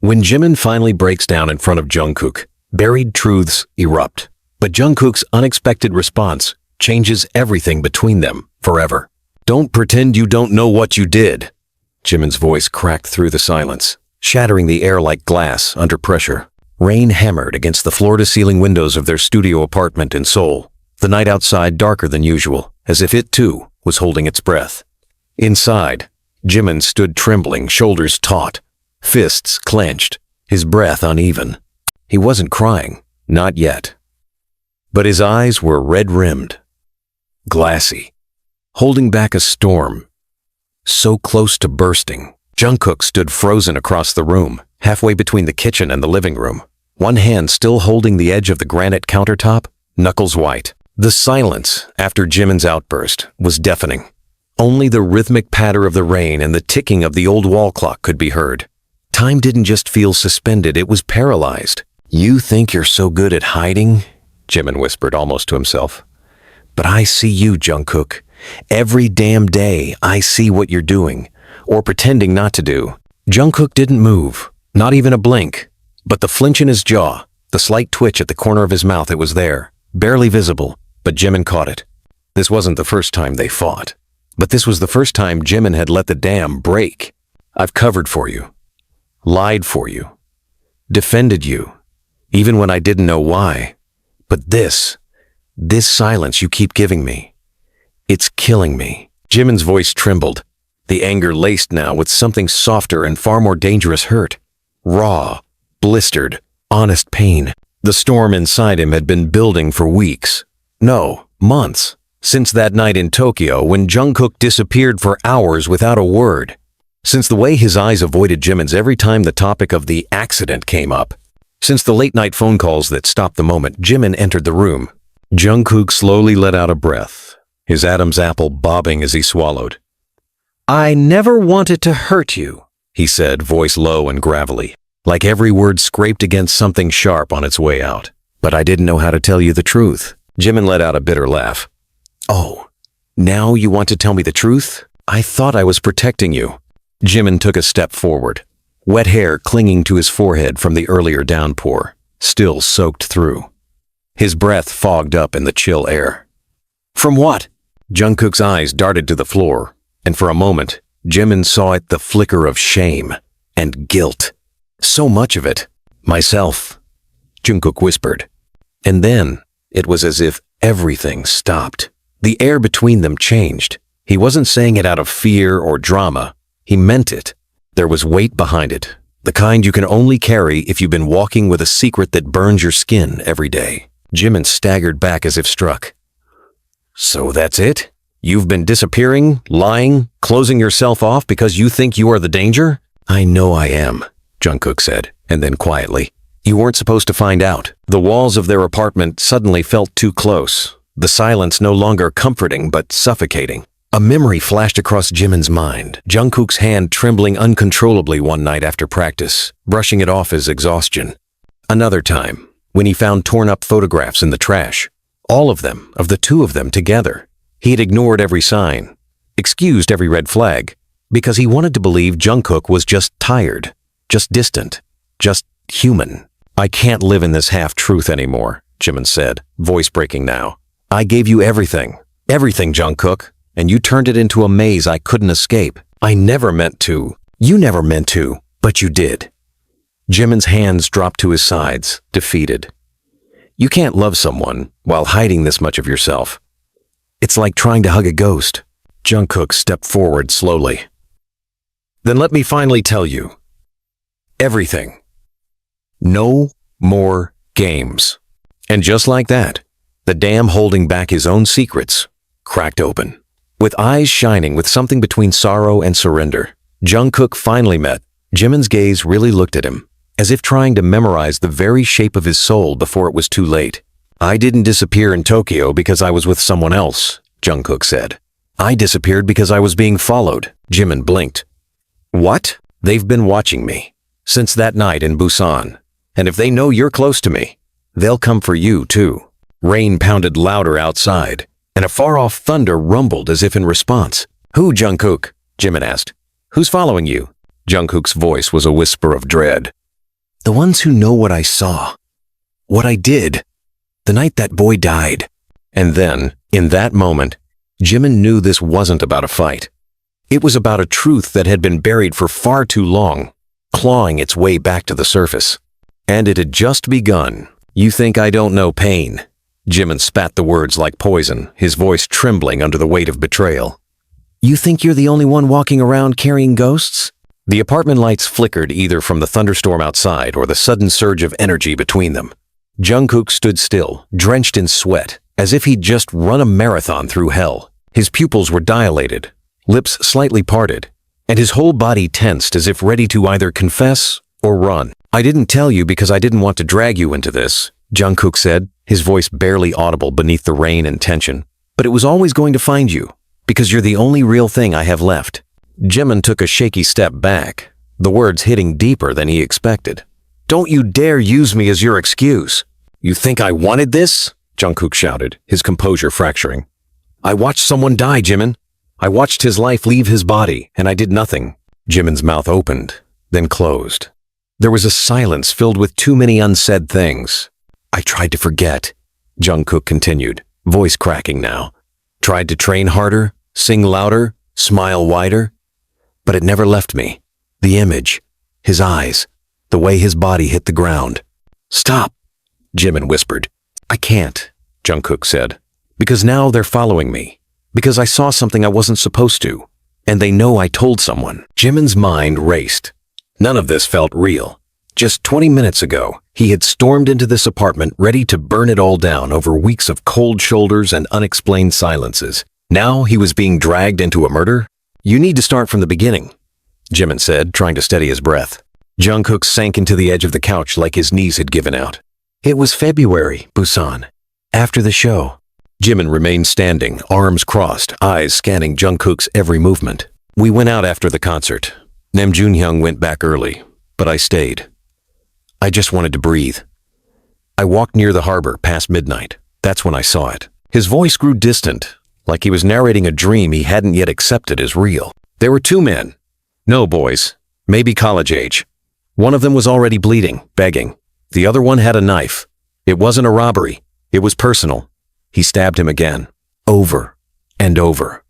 When Jimin finally breaks down in front of Jungkook, buried truths erupt. But Jungkook's unexpected response changes everything between them forever. "Don't pretend you don't know what you did." Jimin's voice cracked through the silence, shattering the air like glass under pressure. Rain hammered against the floor-to-ceiling windows of their studio apartment in Seoul, the night outside darker than usual, as if it too was holding its breath. Inside, Jimin stood trembling, shoulders taut, fists clenched, his breath uneven. He wasn't crying, not yet. But his eyes were red-rimmed, glassy, holding back a storm, so close to bursting. Jungkook stood frozen across the room, halfway between the kitchen and the living room, one hand still holding the edge of the granite countertop, knuckles white. The silence after Jimin's outburst was deafening. Only the rhythmic patter of the rain and the ticking of the old wall clock could be heard. Time didn't just feel suspended, it was paralyzed. "You think you're so good at hiding?" Jimin whispered almost to himself. "But I see you, Jungkook. Every damn day I see what you're doing, or pretending not to do." Jungkook didn't move, not even a blink. But the flinch in his jaw, the slight twitch at the corner of his mouth, it was there, barely visible, but Jimin caught it. This wasn't the first time they fought. But this was the first time Jimin had let the dam break. "I've covered for you, lied for you, defended you, even when I didn't know why. But this silence you keep giving me, it's killing me." Jimin's voice trembled, the anger laced now with something softer and far more dangerous hurt. Raw, blistered, honest pain. The storm inside him had been building for weeks. No, months. Since that night in Tokyo when Jungkook disappeared for hours without a word. Since the way his eyes avoided Jimin's every time the topic of the accident came up. Since the late-night phone calls that stopped the moment Jimin entered the room. Jungkook slowly let out a breath, his Adam's apple bobbing as he swallowed. "I never wanted to hurt you," he said, voice low and gravelly, like every word scraped against something sharp on its way out. "But I didn't know how to tell you the truth." Jimin let out a bitter laugh. "Oh, now you want to tell me the truth? I thought I was protecting you." Jimin took a step forward, wet hair clinging to his forehead from the earlier downpour, still soaked through. His breath fogged up in the chill air. "From what?" Jungkook's eyes darted to the floor, and for a moment, Jimin saw it, the flicker of shame and guilt. So much of it. "Myself," Jungkook whispered. And then, it was as if everything stopped. The air between them changed. He wasn't saying it out of fear or drama. He meant it. There was weight behind it, the kind you can only carry if you've been walking with a secret that burns your skin every day. Jimin staggered back as if struck. "So that's it? You've been disappearing, lying, closing yourself off because you think you are the danger?" "I know I am," Jungkook said, and then quietly, "You weren't supposed to find out." The walls of their apartment suddenly felt too close, the silence no longer comforting but suffocating. A memory flashed across Jimin's mind, Jungkook's hand trembling uncontrollably one night after practice, brushing it off as exhaustion. Another time, when he found torn-up photographs in the trash, all of them, of the two of them together. He had ignored every sign, excused every red flag, because he wanted to believe Jungkook was just tired, just distant, just human. "I can't live in this half-truth anymore," Jimin said, voice breaking now. "I gave you everything, Jungkook, and you turned it into a maze I couldn't escape. I never meant to. You never meant to, but you did." Jimin's hands dropped to his sides, defeated. "You can't love someone while hiding this much of yourself. It's like trying to hug a ghost." Jungkook stepped forward slowly. "Then let me finally tell you. Everything. No more games." And just like that, the dam holding back his own secrets cracked open. With eyes shining with something between sorrow and surrender, Jungkook finally met. Jimin's gaze really looked at him, as if trying to memorize the very shape of his soul before it was too late. "I didn't disappear in Tokyo because I was with someone else," Jungkook said. "I disappeared because I was being followed." Jimin blinked. "What?" "They've been watching me since that night in Busan, and if they know you're close to me, they'll come for you too." Rain pounded louder outside, and a far-off thunder rumbled as if in response. "Who, Jungkook?" Jimin asked. "Who's following you?" Jungkook's voice was a whisper of dread. The ones who know what I saw. What I did. The night that boy died. And then, in that moment, Jimin knew this wasn't about a fight. It was about a truth that had been buried for far too long, clawing its way back to the surface. And it had just begun. You think I don't know pain? Jimin spat the words like poison, his voice trembling under the weight of betrayal. You think you're the only one walking around carrying ghosts? The apartment lights flickered either from the thunderstorm outside or the sudden surge of energy between them. Jungkook stood still, drenched in sweat, as if he'd just run a marathon through hell. His pupils were dilated, lips slightly parted, and his whole body tensed as if ready to either confess or run. I didn't tell you because I didn't want to drag you into this, Jungkook said, his voice barely audible beneath the rain and tension. But it was always going to find you, because you're the only real thing I have left. Jimin took a shaky step back, the words hitting deeper than he expected. Don't you dare use me as your excuse. You think I wanted this? Jungkook shouted, his composure fracturing. I watched someone die, Jimin. I watched his life leave his body, and I did nothing. Jimin's mouth opened, then closed. There was a silence filled with too many unsaid things. I tried to forget, Jungkook continued, voice cracking now. Tried to train harder, sing louder, smile wider. But it never left me. The image, his eyes, the way his body hit the ground. Stop, Jimin whispered. I can't, Jungkook said. Because now they're following me. Because I saw something I wasn't supposed to. And they know I told someone. Jimin's mind raced. None of this felt real. Just 20 minutes ago, he had stormed into this apartment ready to burn it all down over weeks of cold shoulders and unexplained silences. Now he was being dragged into a murder? You need to start from the beginning, Jimin said, trying to steady his breath. Jungkook sank into the edge of the couch like his knees had given out. It was February, Busan. After the show. Jimin remained standing, arms crossed, eyes scanning Jungkook's every movement. We went out after the concert. Nam Junhyung went back early, but I stayed. I just wanted to breathe. I walked near the harbor past midnight. That's when I saw it. His voice grew distant, like he was narrating a dream he hadn't yet accepted as real. There were two men. No boys, maybe college age. One of them was already bleeding, begging. The other one had a knife. It wasn't a robbery. It was personal. He stabbed him again, over and over.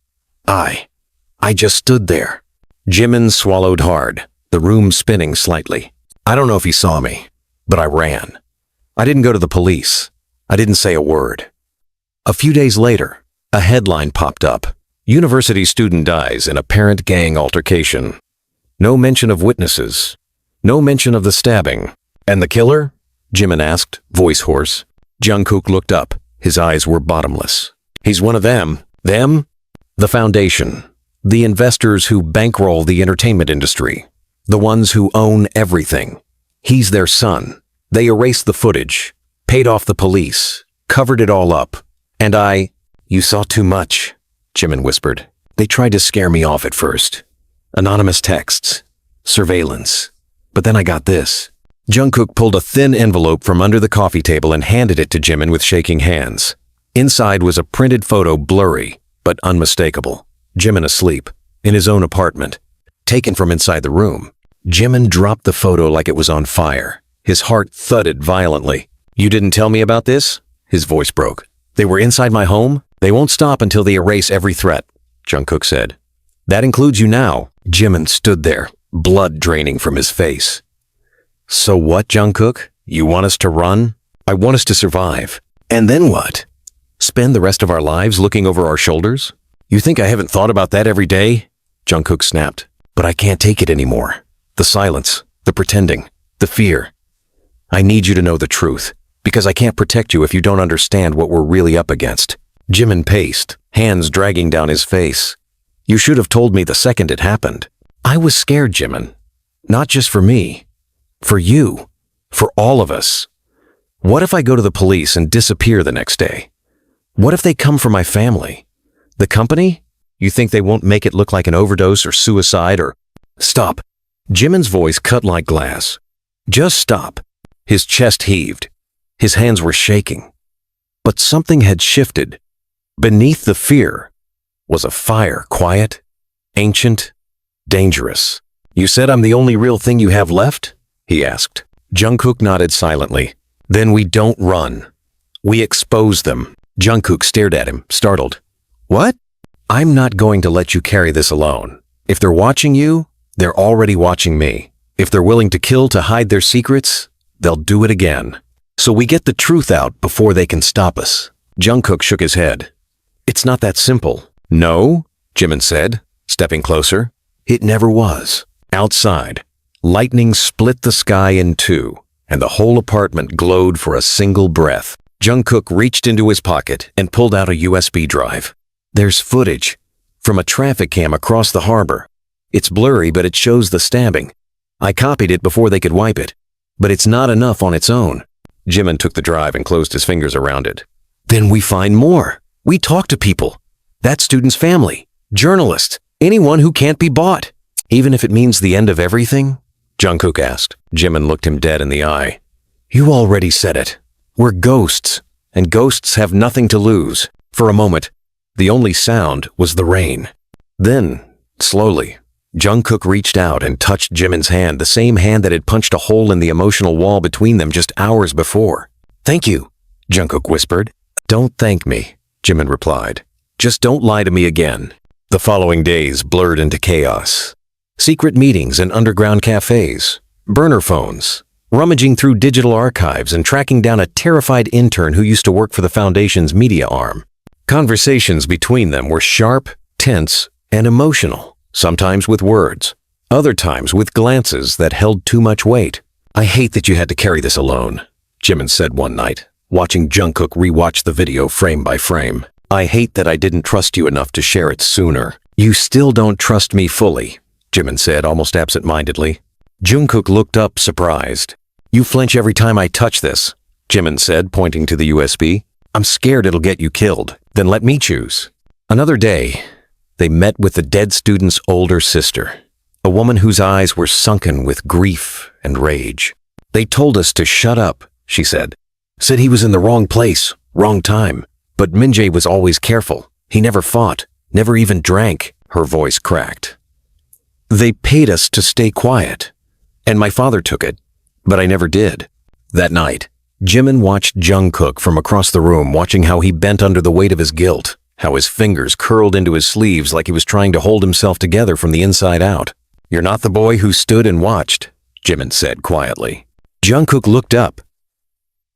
I just stood there. Jimin swallowed hard, the room spinning slightly. I don't know if he saw me, but I ran. I didn't go to the police. I didn't say a word. A few days later, a headline popped up. University student dies in apparent gang altercation. No mention of witnesses. No mention of the stabbing. And the killer? Jimin asked, voice hoarse. Jungkook looked up. His eyes were bottomless. He's one of them. Them? The Foundation. The investors who bankroll the entertainment industry. The ones who own everything. He's their son. They erased the footage, paid off the police, covered it all up. And You saw too much, Jimin whispered. They tried to scare me off at first. Anonymous texts, surveillance. But then I got this. Jungkook pulled a thin envelope from under the coffee table and handed it to Jimin with shaking hands. Inside was a printed photo, blurry, but unmistakable. Jimin asleep, in his own apartment, taken from inside the room. Jimin dropped the photo like it was on fire. His heart thudded violently. You didn't tell me about this? His voice broke. They were inside my home? They won't stop until they erase every threat, Jungkook said. That includes you now. Jimin stood there, blood draining from his face. So what, Jungkook? You want us to run? I want us to survive. And then what? Spend the rest of our lives looking over our shoulders? You think I haven't thought about that every day? Jungkook snapped. But I can't take it anymore. The silence, the pretending, the fear. I need you to know the truth, because I can't protect you if you don't understand what we're really up against. Jimin paced, hands dragging down his face. You should have told me the second it happened. I was scared, Jimin. Not just for me. For you. For all of us. What if I go to the police and disappear the next day? What if they come for my family? The company? You think they won't make it look like an overdose or suicide or... Stop. Jimin's voice cut like glass. Just stop. His chest heaved. His hands were shaking. But something had shifted. Beneath the fear was a fire, quiet, ancient, dangerous. You said I'm the only real thing you have left? He asked. Jungkook nodded silently. Then we don't run. We expose them. Jungkook stared at him, startled. What? I'm not going to let you carry this alone. If they're watching you, they're already watching me. If they're willing to kill to hide their secrets, they'll do it again. So we get the truth out before they can stop us. Jungkook shook his head. It's not that simple. No, Jimin said, stepping closer. It never was. Outside, lightning split the sky in two, and the whole apartment glowed for a single breath. Jungkook reached into his pocket and pulled out a USB drive. There's footage from a traffic cam across the harbor. It's blurry, but it shows the stabbing. I copied it before they could wipe it, but it's not enough on its own. Jimin took the drive and closed his fingers around it. Then we find more. We talk to people. That student's family, journalists, anyone who can't be bought. Even if it means the end of everything? Jungkook asked. Jimin looked him dead in the eye. You already said it. We're ghosts, and ghosts have nothing to lose. For a moment, the only sound was the rain. Then, slowly, Jungkook reached out and touched Jimin's hand, the same hand that had punched a hole in the emotional wall between them just hours before. Thank you, Jungkook whispered. Don't thank me, Jimin replied. Just don't lie to me again. The following days blurred into chaos. Secret meetings in underground cafes, burner phones, rummaging through digital archives and tracking down a terrified intern who used to work for the Foundation's media arm. Conversations between them were sharp, tense, and emotional, sometimes with words, other times with glances that held too much weight. I hate that you had to carry this alone, Jimin said one night, watching Jungkook rewatch the video frame by frame. I hate that I didn't trust you enough to share it sooner. You still don't trust me fully, Jimin said almost absent-mindedly. Jungkook looked up, surprised. You flinch every time I touch this, Jimin said, pointing to the USB. I'm scared it'll get you killed. Then let me choose. Another day, they met with the dead student's older sister, a woman whose eyes were sunken with grief and rage. They told us to shut up, she said. Said he was in the wrong place, wrong time. But Minjae was always careful. He never fought, never even drank. Her voice cracked. They paid us to stay quiet, and my father took it, but I never did. That night, Jimin watched Jungkook from across the room, watching how he bent under the weight of his guilt, how his fingers curled into his sleeves like he was trying to hold himself together from the inside out. You're not the boy who stood and watched, Jimin said quietly. Jungkook looked up,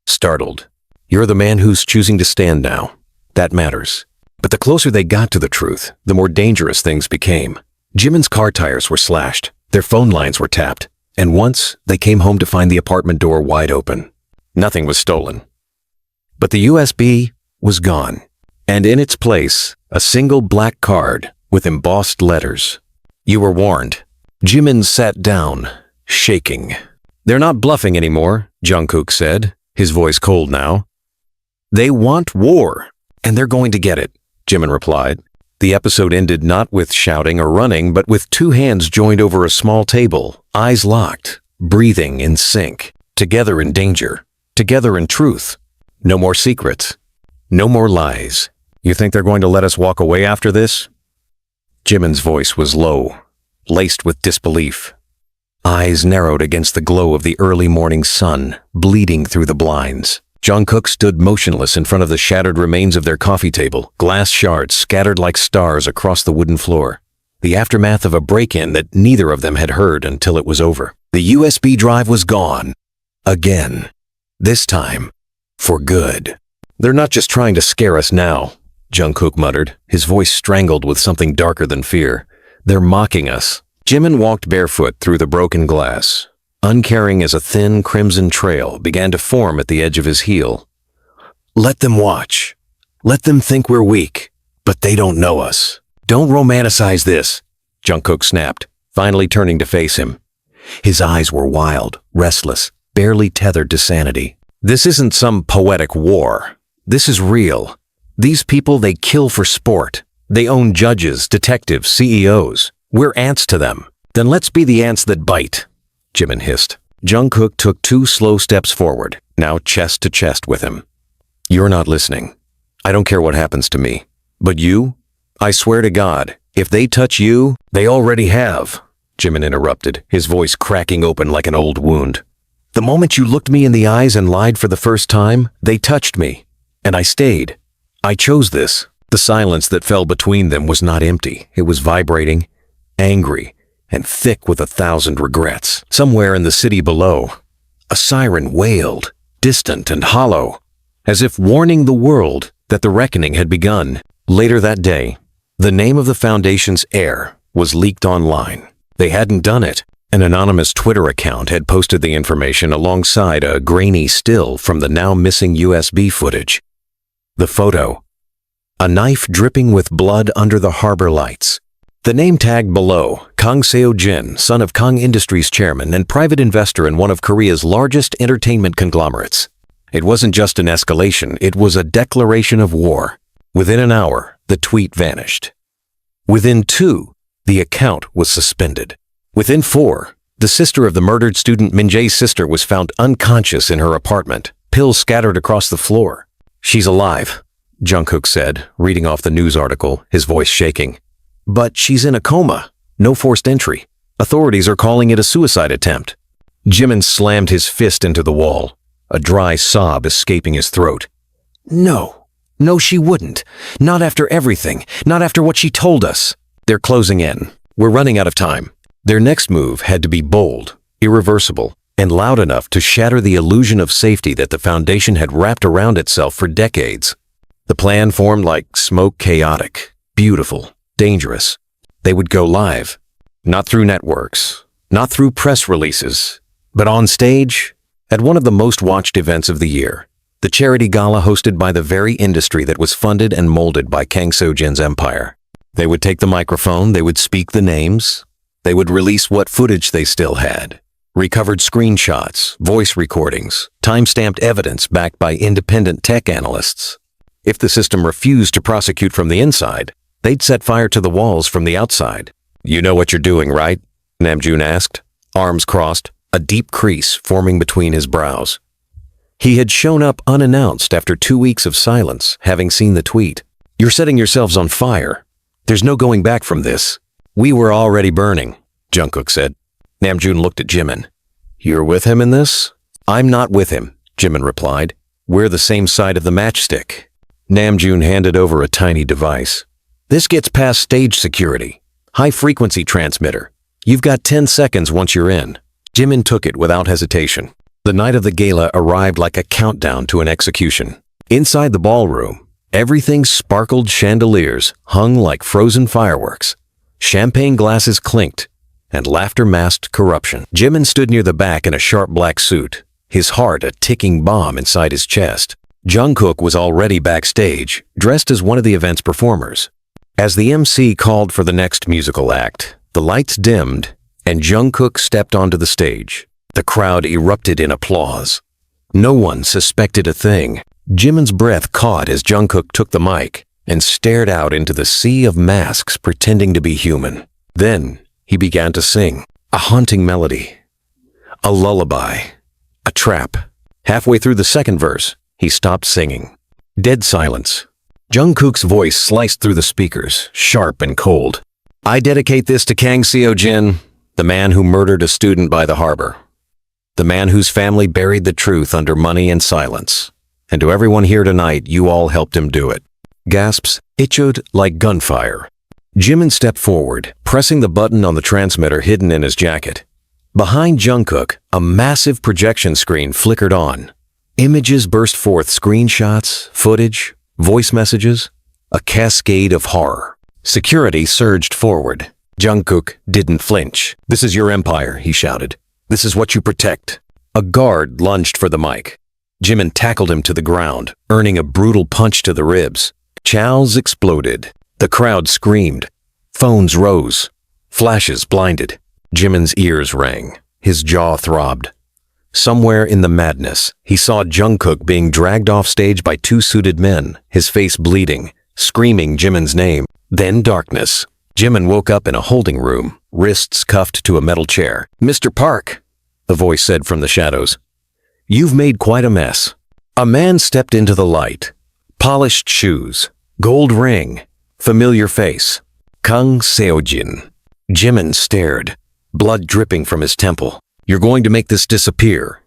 startled. You're the man who's choosing to stand now. That matters. But the closer they got to the truth, the more dangerous things became. Jimin's car tires were slashed, their phone lines were tapped, and once they came home to find the apartment door wide open. Nothing was stolen. But the USB was gone, and in its place, a single black card with embossed letters. You were warned. Jimin sat down, shaking. They're not bluffing anymore, Jungkook said, his voice cold now. They want war, and they're going to get it, Jimin replied. The episode ended not with shouting or running, but with two hands joined over a small table, eyes locked, breathing in sync, together in danger, together in truth. No more secrets. No more lies. You think they're going to let us walk away after this? Jimin's voice was low, laced with disbelief. Eyes narrowed against the glow of the early morning sun, bleeding through the blinds. Jungkook stood motionless in front of the shattered remains of their coffee table, glass shards scattered like stars across the wooden floor. The aftermath of a break-in that neither of them had heard until it was over. The USB drive was gone. Again. This time, for good. They're not just trying to scare us now, Jungkook muttered, his voice strangled with something darker than fear. They're mocking us. Jimin walked barefoot through the broken glass. Uncaring as a thin crimson trail began to form at the edge of his heel. Let them watch. Let them think we're weak, but they don't know us. Don't romanticize this, Jungkook snapped, finally turning to face him. His eyes were wild, restless, barely tethered to sanity. This isn't some poetic war. This is real. These people, they kill for sport. They own judges, detectives, CEOs. We're ants to them. Then let's be the ants that bite, Jimin hissed. Jungkook took 2 slow steps forward, now chest to chest with him. You're not listening. I don't care what happens to me. But you? I swear to God, if they touch you, they already have, Jimin interrupted, his voice cracking open like an old wound. The moment you looked me in the eyes and lied for the first time, they touched me. And I stayed. I chose this. The silence that fell between them was not empty. It was vibrating, angry, and thick with 1,000 regrets. Somewhere in the city below, a siren wailed, distant and hollow, as if warning the world that the reckoning had begun. Later that day, the name of the Foundation's heir was leaked online. They hadn't done it. An anonymous Twitter account had posted the information alongside a grainy still from the now missing USB footage. The photo, a knife dripping with blood under the harbor lights. The name tag below, Kang Seo-jin, son of Kang Industries chairman and private investor in one of Korea's largest entertainment conglomerates. It wasn't just an escalation, it was a declaration of war. Within an hour, the tweet vanished. Within 2, the account was suspended. Within 4, the sister of the murdered student Min Jae's sister was found unconscious in her apartment, pills scattered across the floor. "She's alive," Jungkook said, reading off the news article, his voice shaking. "But she's in a coma. No forced entry. Authorities are calling it a suicide attempt." Jimin slammed his fist into the wall, a dry sob escaping his throat. "No. No, she wouldn't. Not after everything. Not after what she told us. They're closing in. We're running out of time." Their next move had to be bold, irreversible, and loud enough to shatter the illusion of safety that the Foundation had wrapped around itself for decades. The plan formed like smoke, chaotic, beautiful, dangerous. They would go live, not through networks, not through press releases, but on stage at one of the most watched events of the year, the charity gala hosted by the very industry that was funded and molded by Kang Seo-jin's empire. They would take the microphone, they would speak the names, they would release what footage they still had, recovered screenshots, voice recordings, time-stamped evidence backed by independent tech analysts. If the system refused to prosecute from the inside, they'd set fire to the walls from the outside. "You know what you're doing, right?" Namjoon asked, arms crossed, a deep crease forming between his brows. He had shown up unannounced after 2 weeks of silence, having seen the tweet. "You're setting yourselves on fire. There's no going back from this." "We were already burning," Jungkook said. Namjoon looked at Jimin. "You're with him in this?" "I'm not with him," Jimin replied. "We're the same side of the matchstick." Namjoon handed over a tiny device. "This gets past stage security. High-frequency transmitter. You've got 10 seconds once you're in." Jimin took it without hesitation. The night of the gala arrived like a countdown to an execution. Inside the ballroom, everything sparkled chandeliers hung like frozen fireworks. Champagne glasses clinked, and laughter masked corruption. Jimin stood near the back in a sharp black suit, his heart a ticking bomb inside his chest. Jungkook was already backstage, dressed as one of the event's performers. As the MC called for the next musical act, the lights dimmed, and Jungkook stepped onto the stage. The crowd erupted in applause. No one suspected a thing. Jimin's breath caught as Jungkook took the mic and stared out into the sea of masks pretending to be human. Then he began to sing, a haunting melody, a lullaby, a trap. Halfway through the second verse, he stopped singing. Dead silence. Jungkook's voice sliced through the speakers, sharp and cold. "I dedicate this to Kang Seo-jin, the man who murdered a student by the harbor. The man whose family buried the truth under money and silence. And to everyone here tonight, you all helped him do it." Gasps echoed like gunfire. Jimin stepped forward, pressing the button on the transmitter hidden in his jacket. Behind Jungkook, a massive projection screen flickered on. Images burst forth, screenshots, footage, voice messages, a cascade of horror. Security surged forward. Jungkook didn't flinch. "This is your empire," he shouted. "This is what you protect." A guard lunged for the mic. Jimin tackled him to the ground, earning a brutal punch to the ribs. Chows exploded. The crowd screamed. Phones rose. Flashes blinded. Jimin's ears rang. His jaw throbbed. Somewhere in the madness, he saw Jungkook being dragged off stage by 2 suited men, his face bleeding, screaming Jimin's name. Then darkness. Jimin woke up in a holding room, wrists cuffed to a metal chair. "Mr. Park," the voice said from the shadows. "You've made quite a mess." A man stepped into the light. Polished shoes, gold ring, familiar face. Kang Seo-jin. Jimin stared, blood dripping from his temple. "You're going to make this disappear,"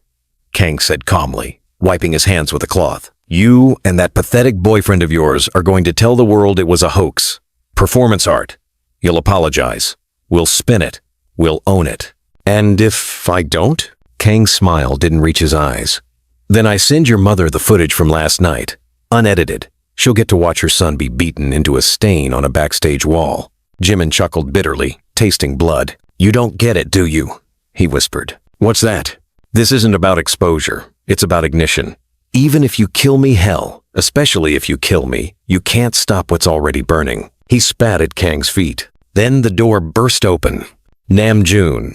Kang said calmly, wiping his hands with a cloth. You and that pathetic boyfriend of yours are going to tell the world it was a hoax. Performance art. You'll apologize. We'll spin it. We'll own it. And if I don't? Kang's smile didn't reach his eyes. Then I send your mother the footage from last night, unedited. She'll get to watch her son be beaten into a stain on a backstage wall. Jimin chuckled bitterly, tasting blood. You don't get it, do you? He whispered. What's that? This isn't about exposure. It's about ignition. Even if you kill me, hell, especially if you kill me, you can't stop what's already burning. He spat at Kang's feet. Then the door burst open. Namjoon.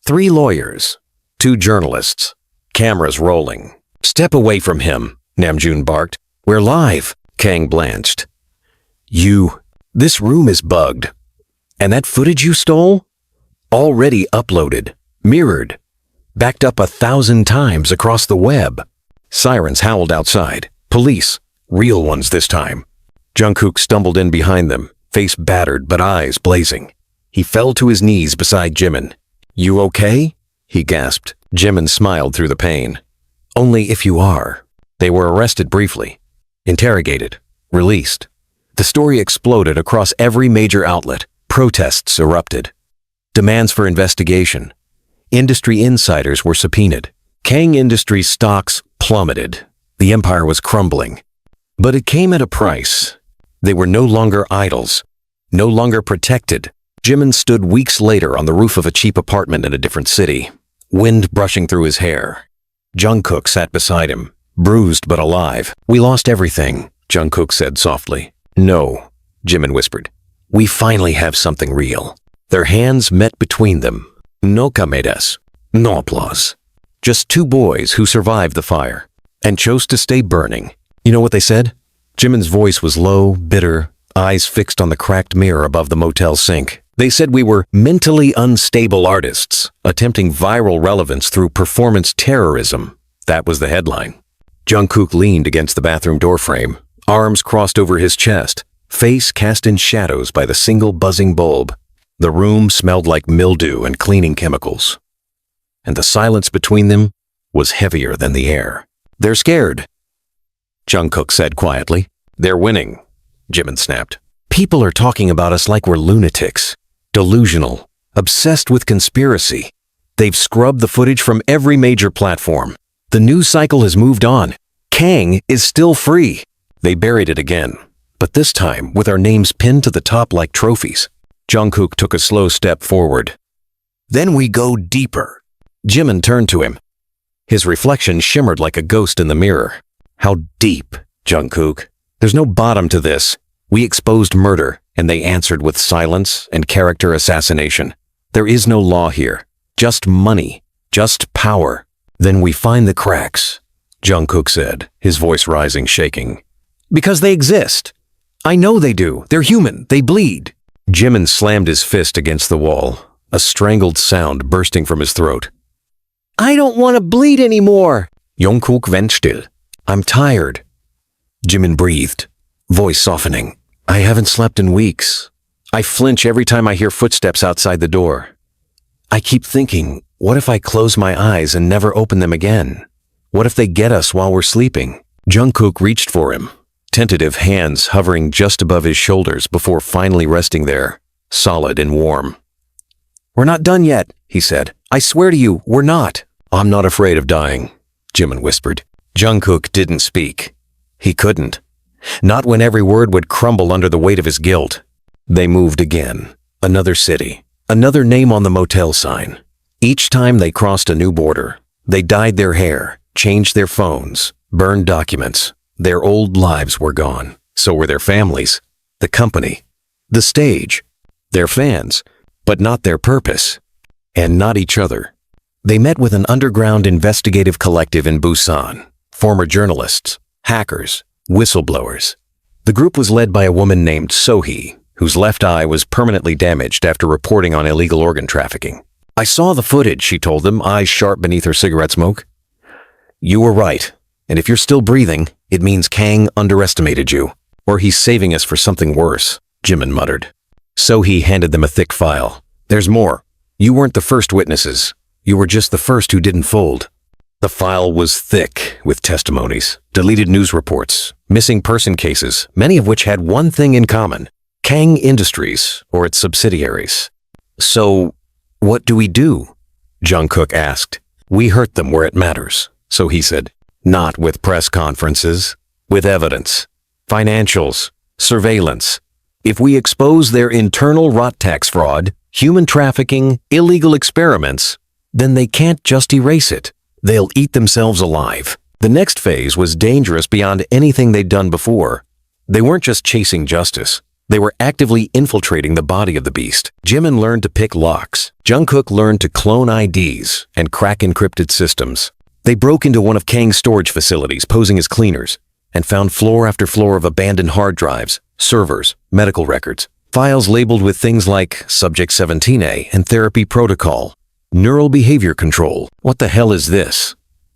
3 lawyers. 2 journalists. Cameras rolling. Step away from him, Namjoon barked. We're live. Kang blanched. This room is bugged. And that footage you stole? Already uploaded, mirrored, backed up 1,000 times across the web. Sirens howled outside. Police, real ones this time. Jungkook stumbled in behind them, face battered but eyes blazing. He fell to his knees beside Jimin. You okay? He gasped. Jimin smiled through the pain. Only if you are. They were arrested briefly, interrogated, released. The story exploded across every major outlet. Protests erupted. Demands for investigation. Industry insiders were subpoenaed. Kang Industries stocks plummeted. The empire was crumbling. But it came at a price. They were no longer idols, no longer protected. Jimin stood weeks later on the roof of a cheap apartment in a different city, wind brushing through his hair. Jungkook sat beside him, bruised but alive. We lost everything, Jungkook said softly. No, Jimin whispered. We finally have something real. Their hands met between them. No kamedas, no applause. Just 2 boys who survived the fire and chose to stay burning. You know what they said? Jimin's voice was low, bitter, eyes fixed on the cracked mirror above the motel sink. They said we were mentally unstable artists, attempting viral relevance through performance terrorism. That was the headline. Jungkook leaned against the bathroom doorframe, arms crossed over his chest, face cast in shadows by the single buzzing bulb. The room smelled like mildew and cleaning chemicals. And the silence between them was heavier than the air. They're scared, Jungkook said quietly. They're winning, Jimin snapped. People are talking about us like we're lunatics, delusional, obsessed with conspiracy. They've scrubbed the footage from every major platform. The news cycle has moved on. Kang is still free. They buried it again, but this time with our names pinned to the top like trophies. Jungkook took a slow step forward. Then we go deeper. Jimin turned to him. His reflection shimmered like a ghost in the mirror. How deep, Jungkook? There's no bottom to this. We exposed murder, and they answered with silence and character assassination. There is no law here. Just money. Just power. Then we find the cracks, Jungkook said, his voice rising, shaking. Because they exist. I know they do. They're human. They bleed. Jimin slammed his fist against the wall, a strangled sound bursting from his throat. I don't want to bleed anymore. Jungkook went still. I'm tired. Jimin breathed, voice softening. I haven't slept in weeks. I flinch every time I hear footsteps outside the door. I keep thinking, what if I close my eyes and never open them again? What if they get us while we're sleeping? Jungkook reached for him, tentative hands hovering just above his shoulders before finally resting there, solid and warm. We're not done yet, he said. I swear to you, we're not. I'm not afraid of dying, Jimin whispered. Jungkook didn't speak. He couldn't. Not when every word would crumble under the weight of his guilt. They moved again. Another city. Another name on the motel sign. Each time they crossed a new border, they dyed their hair, changed their phones, burned documents. Their old lives were gone. So were their families, the company, the stage, their fans, but not their purpose, and not each other. They met with an underground investigative collective in Busan, former journalists, hackers, whistleblowers. The group was led by a woman named Sohee, whose left eye was permanently damaged after reporting on illegal organ trafficking. I saw the footage, she told them, eyes sharp beneath her cigarette smoke. You were right, and if you're still breathing, it means Kang underestimated you, or he's saving us for something worse, Jimin muttered. Sohee handed them a thick file. There's more. You weren't the first witnesses. You were just the first who didn't fold. The file was thick with testimonies, deleted news reports, missing person cases, many of which had one thing in common: Kang Industries or its subsidiaries. "So, what do we do?" Jungkook asked. "We hurt them where it matters," so he said. "Not with press conferences, with evidence, financials, surveillance. If we expose their internal rot tax fraud, human trafficking, illegal experiments, then they can't just erase it. They'll eat themselves alive." The next phase was dangerous beyond anything they'd done before. They weren't just chasing justice. They were actively infiltrating the body of the beast. Jimin learned to pick locks. Jungkook learned to clone IDs and crack encrypted systems. They broke into one of Kang's storage facilities, posing as cleaners, and found floor after floor of abandoned hard drives, servers, medical records, files labeled with things like Subject 17A and Therapy Protocol, Neural Behavior Control. "What the hell is this?"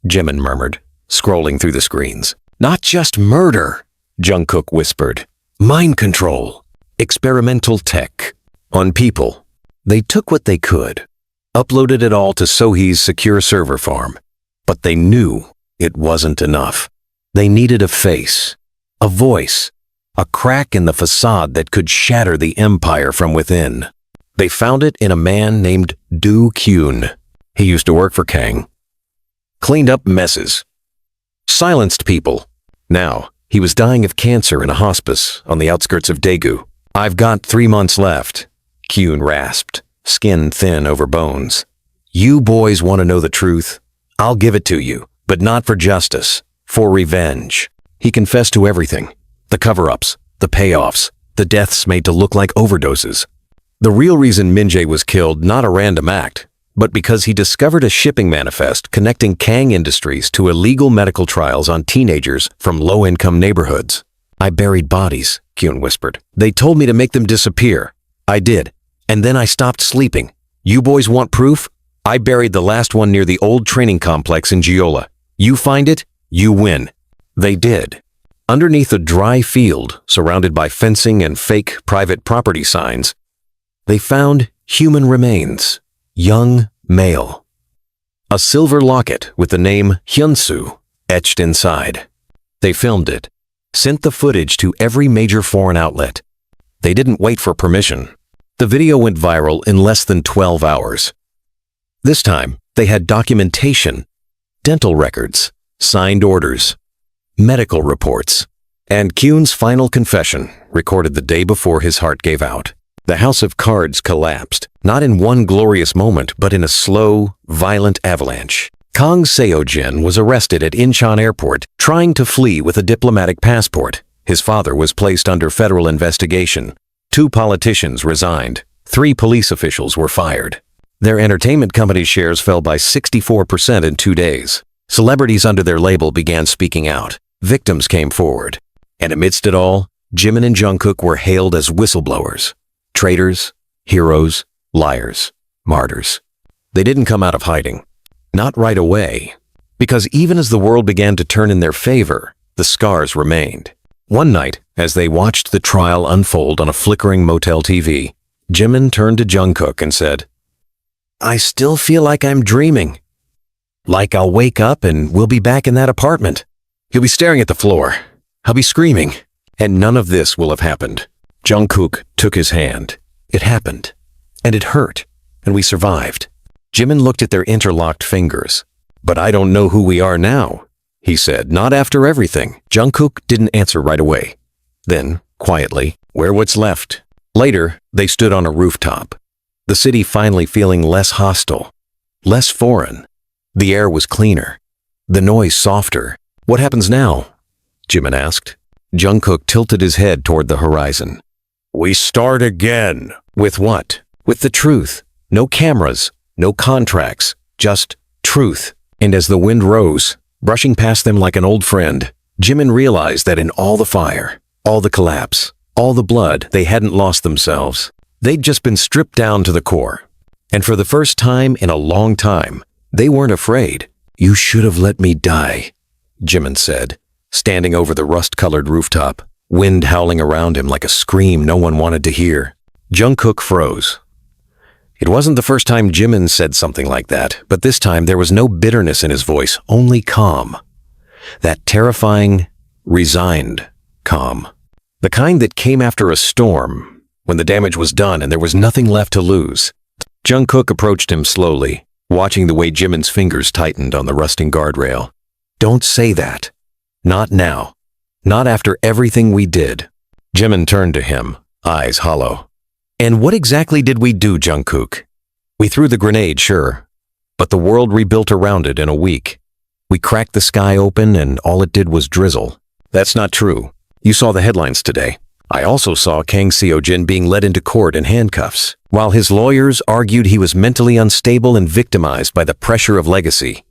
Jimin murmured, scrolling through the screens. "Not just murder," Jungkook whispered. "Mind control. Experimental tech. On people." They took what they could, uploaded it all to Sohee's secure server farm. But they knew it wasn't enough. They needed a face, a voice, a crack in the facade that could shatter the empire from within. They found it in a man named Do Kyun. He used to work for Kang. Cleaned up messes. Silenced people. Now, he was dying of cancer in a hospice on the outskirts of Daegu. "I've got 3 months left," Kyun rasped, skin thin over bones. "You boys want to know the truth? I'll give it to you, but not for justice, for revenge." He confessed to everything. The cover-ups, the payoffs, the deaths made to look like overdoses. The real reason Min-jae was killed, not a random act, but because he discovered a shipping manifest connecting Kang Industries to illegal medical trials on teenagers from low-income neighborhoods. "I buried bodies," Kyun whispered. "They told me to make them disappear. I did. And then I stopped sleeping. You boys want proof? I buried the last one near the old training complex in Giola. You find it, you win." They did. Underneath a dry field, surrounded by fencing and fake private property signs, they found human remains, young male. A silver locket with the name Hyunsu etched inside. They filmed it, sent the footage to every major foreign outlet. They didn't wait for permission. The video went viral in less than 12 hours. This time, they had documentation, dental records, signed orders, medical reports, and Kyun's final confession, recorded the day before his heart gave out. The house of cards collapsed, not in one glorious moment, but in a slow, violent avalanche. Kang Seo-jin was arrested at Incheon Airport, trying to flee with a diplomatic passport. His father was placed under federal investigation. 2 politicians resigned. 3 police officials were fired. Their entertainment company's shares fell by 64% in 2 days. Celebrities under their label began speaking out. Victims came forward. And amidst it all, Jimin and Jungkook were hailed as whistleblowers. Traitors, heroes, liars, martyrs. They didn't come out of hiding. Not right away. Because even as the world began to turn in their favor, the scars remained. One night, as they watched the trial unfold on a flickering motel TV, Jimin turned to Jungkook and said, "I still feel like I'm dreaming. Like I'll wake up and we'll be back in that apartment. He'll be staring at the floor. I'll be screaming. And none of this will have happened." Jungkook took his hand. "It happened. And it hurt. And we survived." Jimin looked at their interlocked fingers. "But I don't know who we are now," he said. "Not after everything." Jungkook didn't answer right away. Then, quietly, "We're what's left." Later, they stood on a rooftop. The city finally feeling less hostile, less foreign. The air was cleaner. The noise softer. "What happens now?" Jimin asked. Jungkook tilted his head toward the horizon. "We start again." "With what?" "With the truth. No cameras, no contracts, just truth." And as the wind rose, brushing past them like an old friend, Jimin realized that in all the fire, all the collapse, all the blood, they hadn't lost themselves. They'd just been stripped down to the core. And for the first time in a long time, they weren't afraid. "You should have let me die," Jimin said, standing over the rust-colored rooftop, wind howling around him like a scream no one wanted to hear. Jungkook froze. It wasn't the first time Jimin said something like that, but this time there was no bitterness in his voice, only calm. That terrifying, resigned calm. The kind that came after a storm, when the damage was done and there was nothing left to lose. Jungkook approached him slowly, watching the way Jimin's fingers tightened on the rusting guardrail. Don't say that. Not now. Not after everything we did. Jimin turned to him, eyes hollow. And what exactly did we do, Jungkook? We threw the grenade, sure, but the world rebuilt around it in a week. We cracked the sky open and all it did was drizzle. That's not true. You saw the headlines today. I also saw Kang Seojin being led into court in handcuffs, while his lawyers argued he was mentally unstable and victimized by the pressure of legacy.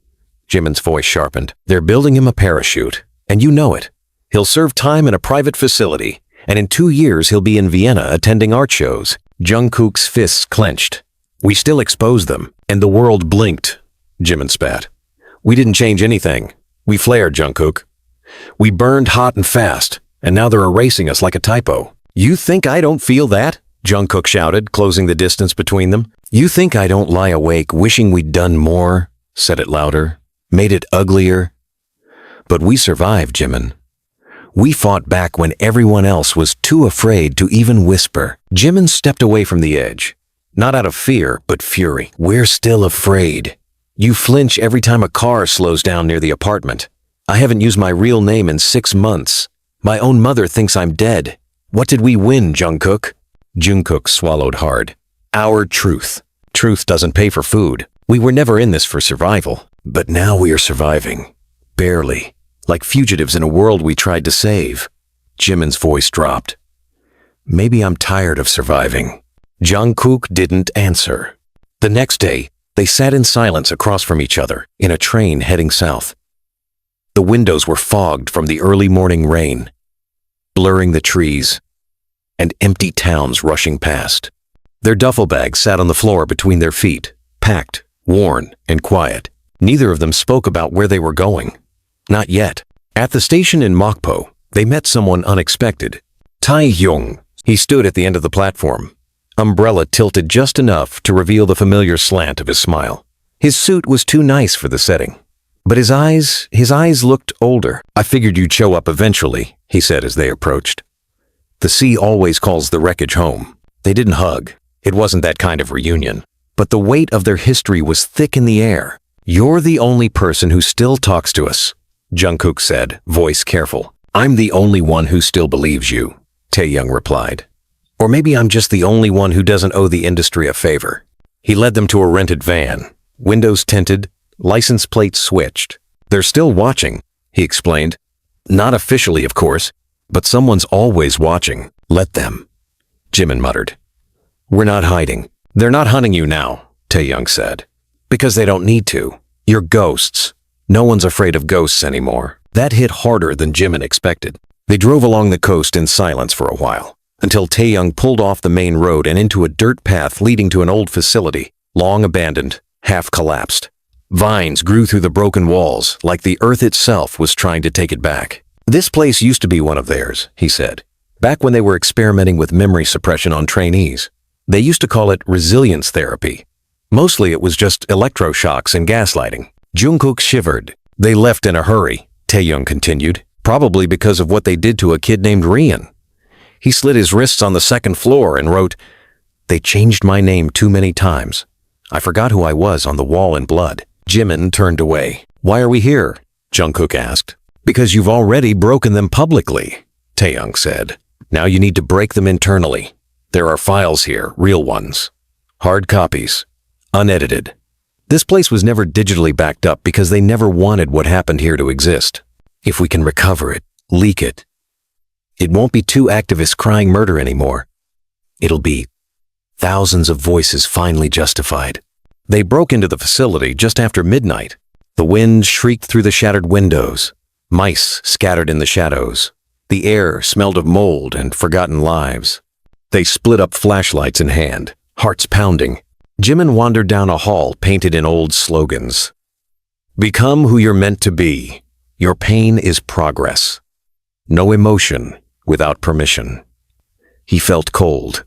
Jimin's voice sharpened. They're building him a parachute, and you know it. He'll serve time in a private facility, and in 2 years he'll be in Vienna attending art shows. Jungkook's fists clenched. We still exposed them, and the world blinked. Jimin spat. We didn't change anything. We flared, Jungkook. We burned hot and fast, and now they're erasing us like a typo. You think I don't feel that? Jungkook shouted, closing the distance between them. You think I don't lie awake wishing we'd done more? Said it louder. Made it uglier. But we survived, Jimin. We fought back when everyone else was too afraid to even whisper. Jimin stepped away from the edge. Not out of fear, but fury. We're still afraid. You flinch every time a car slows down near the apartment. I haven't used my real name in 6 months. My own mother thinks I'm dead. What did we win, Jungkook? Jungkook swallowed hard. Our truth. Truth doesn't pay for food. We were never in this for survival. But now we are surviving. Barely. Like fugitives in a world we tried to save. Jimin's voice dropped. Maybe I'm tired of surviving. Jungkook didn't answer. The next day, they sat in silence across from each other in a train heading south. The windows were fogged from the early morning rain, blurring the trees, and empty towns rushing past. Their duffel bags sat on the floor between their feet, packed, worn, and quiet. Neither of them spoke about where they were going. Not yet. At the station in Mokpo, they met someone unexpected. Tae-hyung. He stood at the end of the platform, umbrella tilted just enough to reveal the familiar slant of his smile. His suit was too nice for the setting. But his eyes looked older. I figured you'd show up eventually, he said as they approached. The sea always calls the wreckage home. They didn't hug. It wasn't that kind of reunion. But the weight of their history was thick in the air. You're the only person who still talks to us, Jungkook said, voice careful. I'm the only one who still believes you, Tae-hyung replied. Or maybe I'm just the only one who doesn't owe the industry a favor. He led them to a rented van, windows tinted, license plates switched. They're still watching, he explained. Not officially, of course, but someone's always watching. Let them. Jimin muttered. We're not hiding. They're not hunting you now, Tae-hyung said. Because they don't need to. You're ghosts. No one's afraid of ghosts anymore. That hit harder than Jimin expected. They drove along the coast in silence for a while, until Tae-hyung pulled off the main road and into a dirt path leading to an old facility, long abandoned, half collapsed. Vines grew through the broken walls, like the earth itself was trying to take it back. This place used to be one of theirs, he said, back when they were experimenting with memory suppression on trainees. They used to call it resilience therapy. Mostly it was just electroshocks and gaslighting. Jungkook shivered. They left in a hurry, Tae-hyung continued, probably because of what they did to a kid named Rian. He slit his wrists on the second floor and wrote, They changed my name too many times. I forgot who I was on the wall in blood. Jimin turned away. Why are we here? Jungkook asked. Because you've already broken them publicly, Tae-hyung said. Now you need to break them internally. There are files here, real ones. Hard copies. Unedited. This place was never digitally backed up because they never wanted what happened here to exist. If we can recover it, leak it, it won't be 2 activists crying murder anymore. It'll be thousands of voices finally justified. They broke into the facility just after midnight. The wind shrieked through the shattered windows. Mice scattered in the shadows. The air smelled of mold and forgotten lives. They split up flashlights in hand, hearts pounding. Jimin wandered down a hall painted in old slogans. Become who you're meant to be. Your pain is progress. No emotion without permission. He felt cold.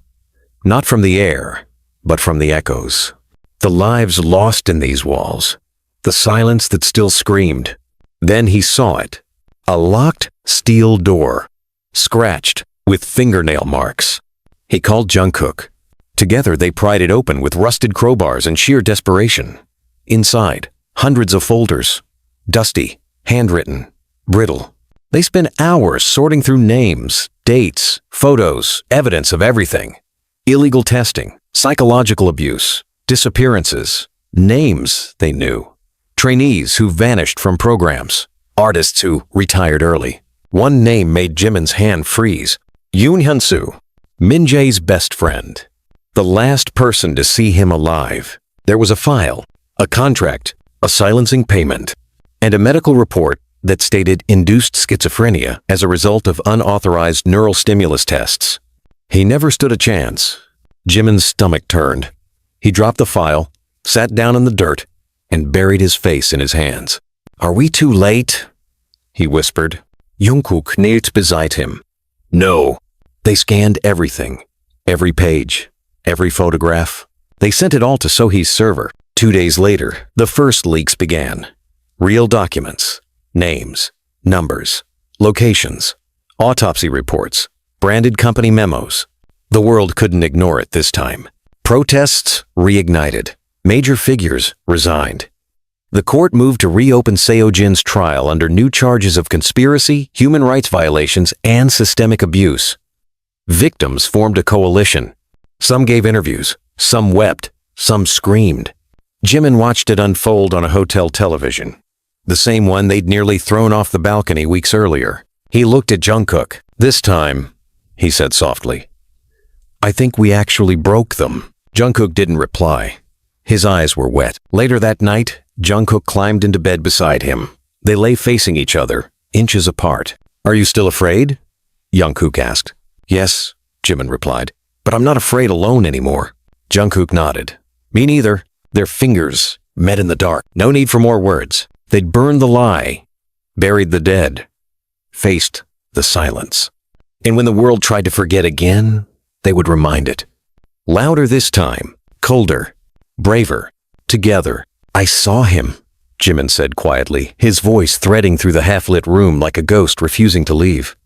Not from the air, but from the echoes. The lives lost in these walls. The silence that still screamed. Then he saw it. A locked steel door, scratched with fingernail marks. He called Jungkook. Together they pried it open with rusted crowbars and sheer desperation. Inside, hundreds of folders. Dusty, handwritten, brittle. They spent hours sorting through names, dates, photos, evidence of everything. Illegal testing, psychological abuse, disappearances, names they knew. Trainees who vanished from programs. Artists who retired early. One name made Jimin's hand freeze. Yoon Hyun-soo, Min Jae's best friend. The last person to see him alive. There was a file, a contract, a silencing payment, and a medical report that stated induced schizophrenia as a result of unauthorized neural stimulus tests. He never stood a chance. Jimin's stomach turned. He dropped the file, sat down in the dirt, and buried his face in his hands. "Are we too late?" he whispered. Jungkook knelt beside him. No. They scanned everything. Every page. Every photograph. They sent it all to Sohee's server. 2 days later, the first leaks began. Real documents. Names. Numbers. Locations. Autopsy reports. Branded company memos. The world couldn't ignore it this time. Protests reignited. Major figures resigned. The court moved to reopen Seojin's trial under new charges of conspiracy, human rights violations, and systemic abuse. Victims formed a coalition. Some gave interviews, some wept, some screamed. Jimin watched it unfold on a hotel television, the same one they'd nearly thrown off the balcony weeks earlier. He looked at Jungkook. "This time," he said softly, "I think we actually broke them." Jungkook didn't reply. His eyes were wet. Later that night, Jungkook climbed into bed beside him. They lay facing each other, inches apart. "Are you still afraid?" Jungkook asked. "Yes," Jimin replied, "but I'm not afraid alone anymore." Jungkook nodded. "Me neither." Their fingers met in the dark. No need for more words. They'd burned the lie, buried the dead, faced the silence. And when the world tried to forget again, they would remind it. Louder this time, colder, braver, together. "I saw him," Jimin said quietly, his voice threading through the half-lit room like a ghost refusing to leave.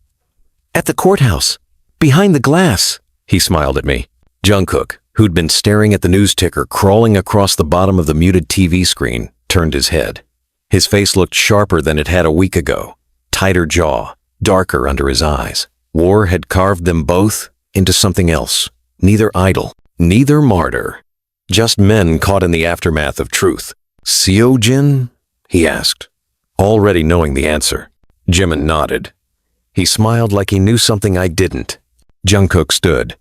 "At the courthouse, behind the glass," he smiled at me. Jungkook, who'd been staring at the news ticker crawling across the bottom of the muted TV screen, turned his head. His face looked sharper than it had a week ago, tighter jaw, darker under his eyes. War had carved them both into something else, neither idol, neither martyr, just men caught in the aftermath of truth. "Seojin?" he asked, already knowing the answer. Jimin nodded. He smiled like he knew something I didn't. Jungkook stood.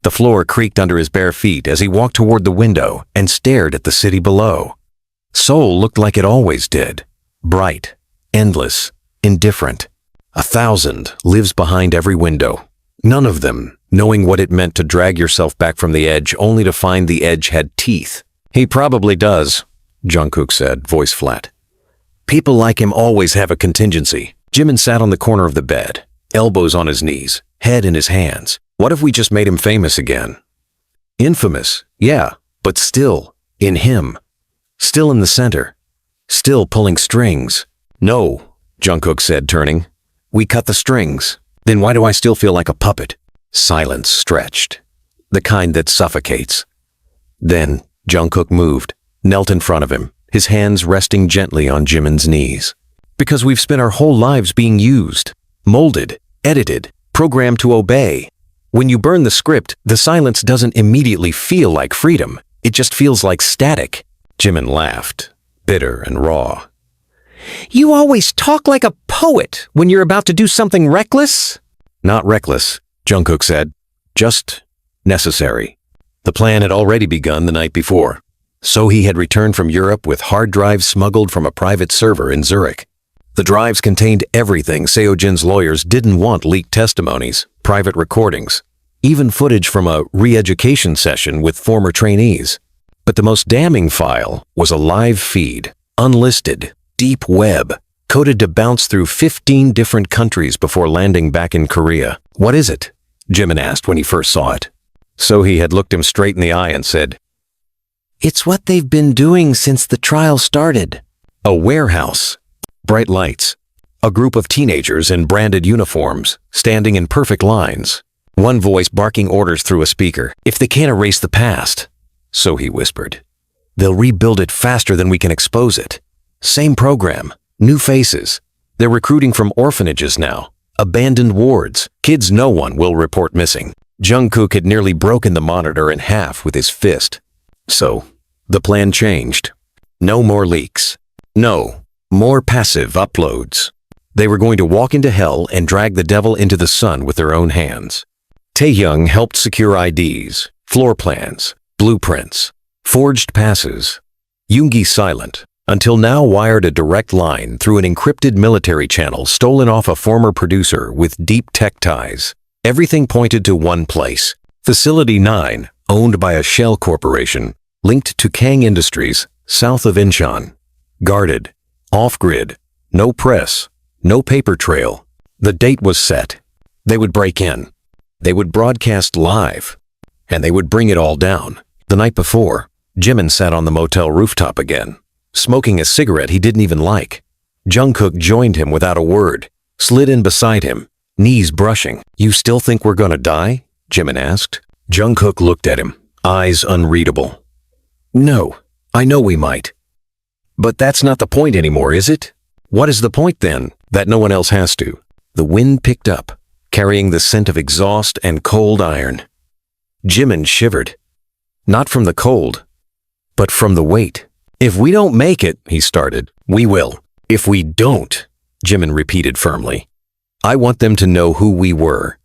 The floor creaked under his bare feet as he walked toward the window and stared at the city below. Seoul looked like it always did. Bright, endless, indifferent. 1,000 lives behind every window. None of them knowing what it meant to drag yourself back from the edge only to find the edge had teeth. "He probably does," Jungkook said, voice flat. "People like him always have a contingency." Jimin sat on the corner of the bed, elbows on his knees, head in his hands. What if we just made him famous again? Infamous, yeah, but still, in him. Still in the center. Still pulling strings. "No," Jungkook said, turning. "We cut the strings. Then why do I still feel like a puppet?" Silence stretched. The kind that suffocates. Then Jungkook moved, knelt in front of him, his hands resting gently on Jimin's knees. "Because we've spent our whole lives being used, molded, edited, programmed to obey. When you burn the script, the silence doesn't immediately feel like freedom. It just feels like static." Jimin laughed, bitter and raw. "You always talk like a poet when you're about to do something reckless." "Not reckless," Jungkook said. "Just necessary." The plan had already begun the night before. Sohee had returned from Europe with hard drives smuggled from a private server in Zurich. The drives contained everything Seojin's lawyers didn't want: leaked testimonies, private recordings, even footage from a re-education session with former trainees. But the most damning file was a live feed, unlisted, deep web, coded to bounce through 15 different countries before landing back in Korea. "What is it?" Jimin asked when he first saw it. Sohee had looked him straight in the eye and said, It's what they've been doing since the trial started. A warehouse. Bright lights. A group of teenagers in branded uniforms, standing in perfect lines. One voice barking orders through a speaker. If they can't erase the past, so he whispered, they'll rebuild it faster than we can expose it. Same program, new faces. They're recruiting from orphanages now. Abandoned wards. Kids no one will report missing. Jungkook had nearly broken the monitor in half with his fist. So, the plan changed. No more leaks. No, more passive uploads. They were going to walk into hell and drag the devil into the sun with their own hands. Taehyung helped secure IDs, floor plans, blueprints, forged passes. Yoongi silent, until now wired a direct line through an encrypted military channel stolen off a former producer with deep tech ties. Everything pointed to one place. Facility 9, owned by a shell corporation, linked to Kang Industries, south of Incheon. Guarded, off-grid, no press, no paper trail. The date was set. They would break in. They would broadcast live. And they would bring it all down. The night before, Jimin sat on the motel rooftop again, smoking a cigarette he didn't even like. Jungkook joined him without a word, slid in beside him, knees brushing. You still think we're gonna die? Jimin asked. Jungkook looked at him, eyes unreadable. No, I know we might. But that's not the point anymore, is it? What is the point then, that no one else has to? The wind picked up, carrying the scent of exhaust and cold iron. Jimin shivered. Not from the cold, but from the weight. If we don't make it, he started, we will. If we don't, Jimin repeated firmly. I want them to know who we were.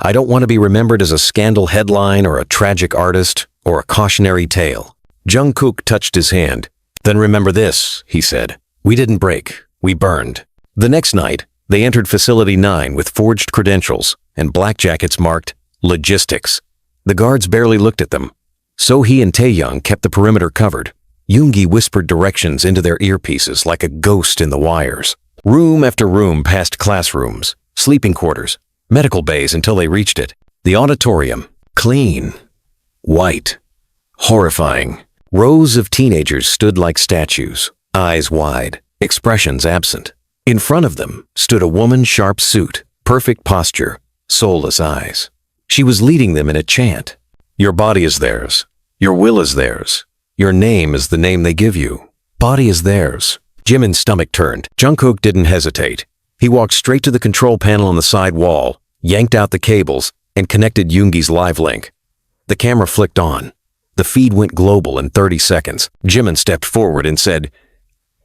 I don't want to be remembered as a scandal headline or a tragic artist or a cautionary tale. Jungkook touched his hand. Then remember this, he said. We didn't break. We burned. The next night, they entered Facility 9 with forged credentials and black jackets marked Logistics. The guards barely looked at them. So he and Taehyung kept the perimeter covered. Yoongi whispered directions into their earpieces like a ghost in the wires. Room after room past classrooms, sleeping quarters, medical bays until they reached it. The auditorium, clean, white, horrifying. Rows of teenagers stood like statues, eyes wide, expressions absent. In front of them stood a woman, sharp suit, perfect posture, soulless eyes. She was leading them in a chant. Your body is theirs. Your will is theirs. Your name is the name they give you. Body is theirs. Jimin's stomach turned. Jungkook didn't hesitate. He walked straight to the control panel on the side wall, yanked out the cables, and connected Yoongi's live link. The camera flicked on. The feed went global in 30 seconds. Jimin stepped forward and said,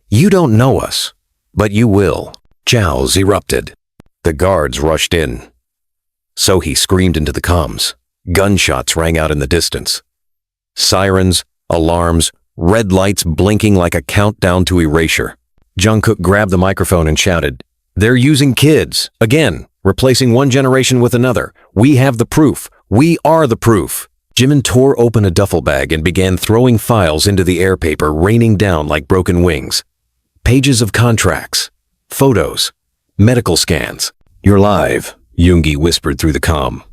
You don't know us, but you will. Chows erupted. The guards rushed in. So he screamed into the comms. Gunshots rang out in the distance. Sirens, alarms, red lights blinking like a countdown to erasure. Jungkook grabbed the microphone and shouted, They're using kids, again, replacing one generation with another. We have the proof. We are the proof. Jimin tore open a duffel bag and began throwing files into the air paper, raining down like broken wings. Pages of contracts, photos, medical scans. You're live, Yoongi whispered through the comm.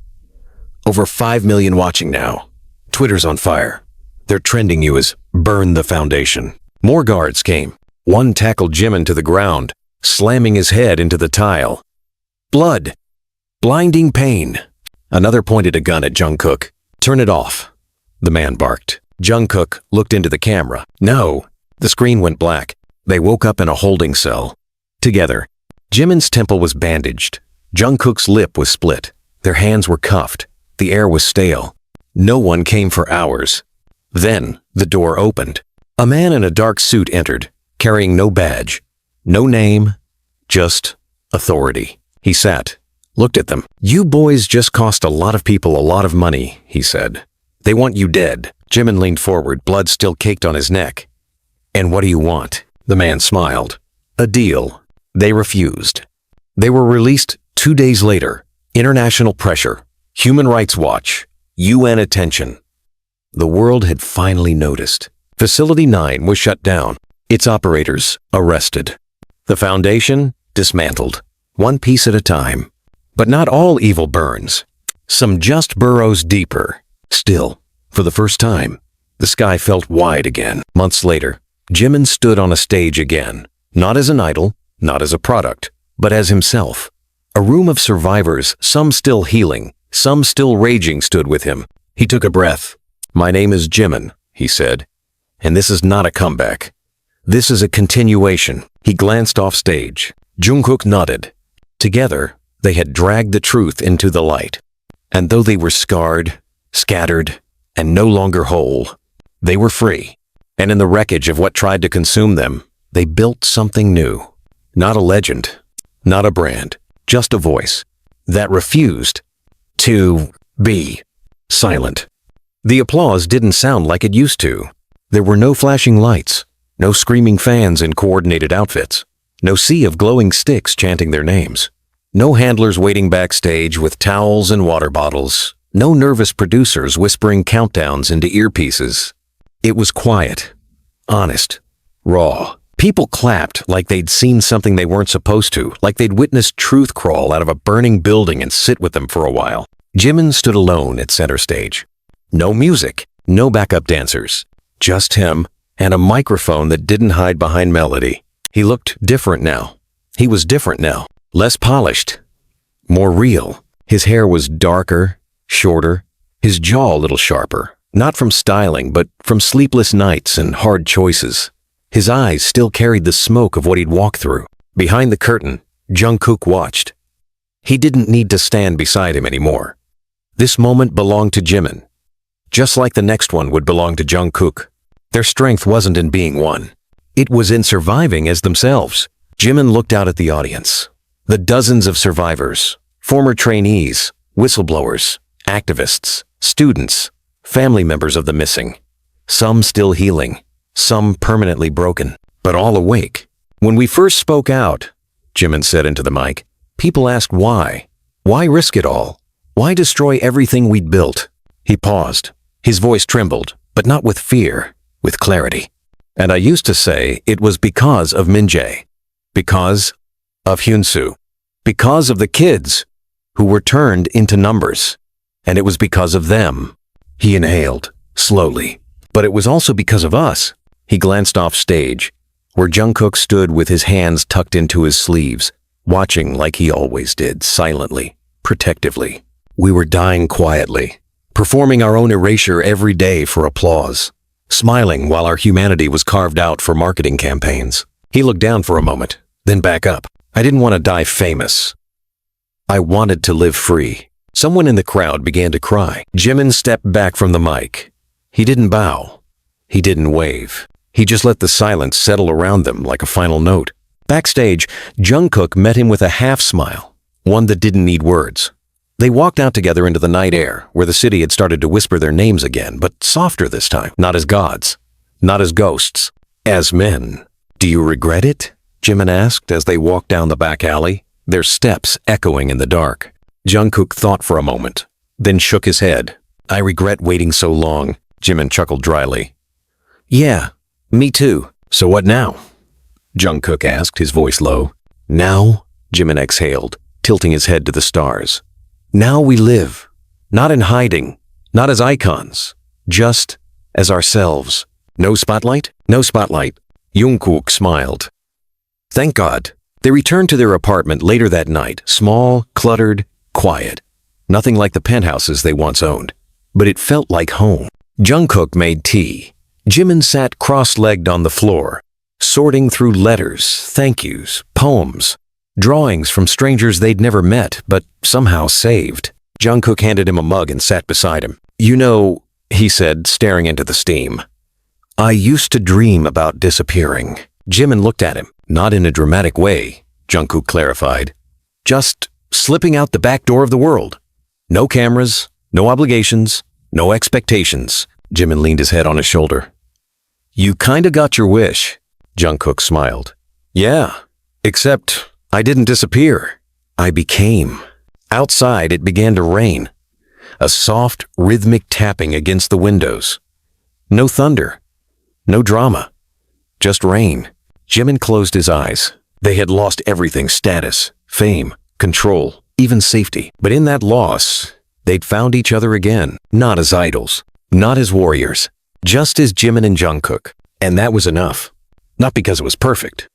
Over 5 million watching now. Twitter's on fire. They're trending you as Burn the Foundation. More guards came. One tackled Jimin to the ground, slamming his head into the tile. Blood. Blinding pain. Another pointed a gun at Jungkook. Turn it off, the man barked. Jungkook looked into the camera. No. The screen went black. They woke up in a holding cell. Together. Jimin's temple was bandaged. Jungkook's lip was split. Their hands were cuffed. The air was stale. No one came for hours. Then the door opened. A man in a dark suit entered, carrying no badge, no name, just authority. He sat, looked at them. You boys just cost a lot of people a lot of money, he said. They want you dead. Jimin leaned forward, blood still caked on his neck. And what do you want? The man smiled. A deal. They refused. They were released 2 days later. International pressure, Human Rights Watch, UN attention. The world had finally noticed. Facility 9 was shut down. Its operators arrested. The foundation dismantled, one piece at a time. But not all evil burns. Some just burrows deeper. Still, for the first time, The sky felt wide again. Months later, Jimin stood on a stage again, not as an idol, not as a product, but as himself. A room of survivors, some still healing, some still raging, stood with him. He took a breath. "My name is Jimin," he said, "and this is not a comeback. This is a continuation." He glanced off stage. Jungkook nodded. Together, they had dragged the truth into the light. And though they were scarred, scattered, and no longer whole, they were free. And in the wreckage of what tried to consume them, they built something new. Not a legend, not a brand, just a voice that refused to be silent. The applause didn't sound like it used to. There were no flashing lights, no screaming fans in coordinated outfits, no sea of glowing sticks chanting their names, no handlers waiting backstage with towels and water bottles, no nervous producers whispering countdowns into earpieces. It was quiet, honest, raw. People clapped like they'd seen something they weren't supposed to, like they'd witnessed truth crawl out of a burning building and sit with them for a while. Jimin stood alone at center stage. No music, no backup dancers, just him and a microphone that didn't hide behind melody. He looked different now. He was different now, less polished, more real. His hair was darker, shorter, his jaw a little sharper, not from styling, but from sleepless nights and hard choices. His eyes still carried the smoke of what he'd walked through. Behind the curtain, Jungkook watched. He didn't need to stand beside him anymore. This moment belonged to Jimin, just like the next one would belong to Jungkook. Their strength wasn't in being one. It was in surviving as themselves. Jimin looked out at the audience. The dozens of survivors, former trainees, whistleblowers, activists, students, family members of the missing. Some still healing, some permanently broken, but all awake. "When we first spoke out," Jimin said into the mic, "people asked why. Why risk it all? Why destroy everything we'd built?" He paused. His voice trembled, but not with fear, with clarity. "And I used to say it was because of Minjae, because of Hyunsu, because of the kids who were turned into numbers. And it was because of them." He inhaled, slowly. "But it was also because of us." He glanced off stage, where Jungkook stood with his hands tucked into his sleeves, watching like he always did, silently, protectively. "We were dying quietly, performing our own erasure every day for applause, smiling while our humanity was carved out for marketing campaigns." He looked down for a moment, then back up. "I didn't want to die famous. I wanted to live free." Someone in the crowd began to cry. Jimin stepped back from the mic. He didn't bow. He didn't wave. He just let the silence settle around them like a final note. Backstage, Jungkook met him with a half-smile, one that didn't need words. They walked out together into the night air, where the city had started to whisper their names again, but softer this time. Not as gods, not as ghosts, as men. "Do you regret it?" Jimin asked as they walked down the back alley, their steps echoing in the dark. Jungkook thought for a moment, then shook his head. "I regret waiting so long," Jimin chuckled dryly. "Yeah, me too. So what now?" Jungkook asked, his voice low. "Now," Jimin exhaled, tilting his head to the stars. "Now we live, not in hiding, not as icons, just as ourselves." "No spotlight?" "No spotlight." Jungkook smiled. "Thank God." They returned to their apartment later that night, small, cluttered, quiet. Nothing like the penthouses they once owned, but it felt like home. Jungkook made tea. Jimin sat cross-legged on the floor, sorting through letters, thank yous, poems, drawings from strangers they'd never met, but somehow saved. Jungkook handed him a mug and sat beside him. "You know," he said, staring into the steam, "I used to dream about disappearing." Jimin looked at him. "Not in a dramatic way," Jungkook clarified. "Just slipping out the back door of the world. No cameras, no obligations, no expectations." Jimin leaned his head on his shoulder. "You kinda got your wish," Jungkook smiled. "Yeah, except I didn't disappear. I became." Outside, it began to rain. A soft, rhythmic tapping against the windows. No thunder, no drama, just rain. Jimin closed his eyes. They had lost everything: status, fame, control, even safety. But in that loss, they'd found each other again, not as idols, not as warriors, just as Jimin and Jungkook. And that was enough. Not because it was perfect,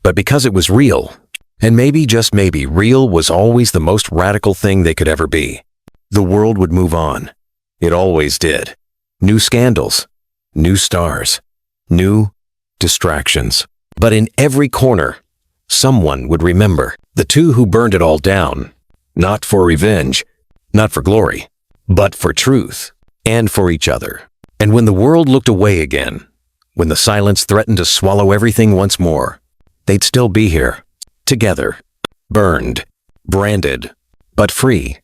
but because it was real. And maybe, just maybe, real was always the most radical thing they could ever be. The world would move on. It always did. New scandals, new stars, new distractions. But in every corner, someone would remember the two who burned it all down. Not for revenge, not for glory, but for truth and for each other. And when the world looked away again, when the silence threatened to swallow everything once more, they'd still be here, together, burned, branded, but free.